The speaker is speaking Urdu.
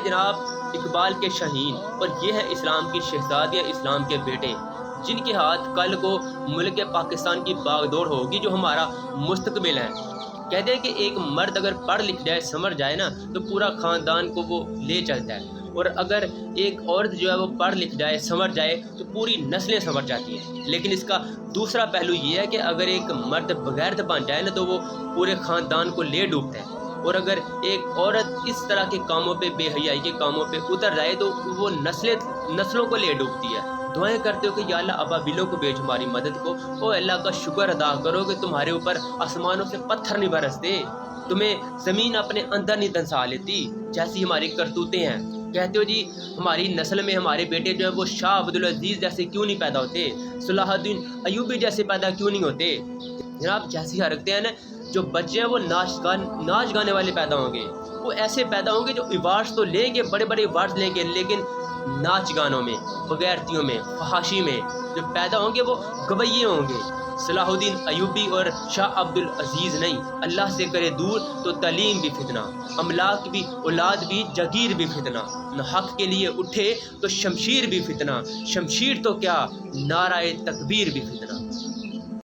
جناب اقبال کے شاہین، اور یہ ہے اسلام کی شہزادیاں، اسلام کے بیٹے، جن کے ہاتھ کل کو ملک پاکستان کی باغ دوڑ ہوگی، جو ہمارا مستقبل ہے۔ کہتے ہیں کہ ایک مرد اگر پڑھ لکھ جائے، سمجھ جائے نا، تو پورا خاندان کو وہ لے چلتا ہے، اور اگر ایک عورت جو ہے وہ پڑھ لکھ جائے، سمجھ جائے، تو پوری نسلیں سمجھ جاتی ہیں۔ لیکن اس کا دوسرا پہلو یہ ہے کہ اگر ایک مرد بغیرت بن جائے نا، تو وہ پورے خاندان کو لے ڈوبتا ہے، اور اگر ایک عورت اس طرح کے کاموں پہ، بے حیائی کے کاموں پہ اتر جائے، تو وہ نسلوں کو لے ڈوبتی ہے۔ دعائیں کرتے ہو کہ یا اللہ ابابیلوں کو بھیج ہماری مدد کو، او اللہ کا شکر ادا کرو کہ تمہارے اوپر آسمانوں سے پتھر نہیں برستے، تمہیں زمین اپنے اندر نہیں دنسا لیتی، جیسی ہماری کرتوتیں ہیں۔ کہتے ہو جی ہماری نسل میں ہمارے بیٹے جو ہیں وہ شاہ عبدالعزیز جیسے کیوں نہیں پیدا ہوتے، صلاح الدین ایوبی جیسے پیدا کیوں نہیں ہوتے؟ جناب جیسی حرکتیں ہیں نا، جو بچے ہیں وہ ناچ گانے والے پیدا ہوں گے، وہ ایسے پیدا ہوں گے جو ایوارڈز تو لیں گے، بڑے بڑے ایوارڈز لیں گے، لیکن ناچ گانوں میں، بغیرتیوں میں، فحاشی میں جو پیدا ہوں گے وہ گویے ہوں گے۔ صلاح الدین ایوبی اور شاہ عبدالعزیز نہیں، اللہ سے کرے دور تو تعلیم بھی فتنہ، املاک بھی، اولاد بھی، جگیر بھی فتنہ، نہ حق کے لیے اٹھے تو شمشیر بھی فتنہ، شمشیر تو کیا نعرہ تکبیر بھی فتنہ۔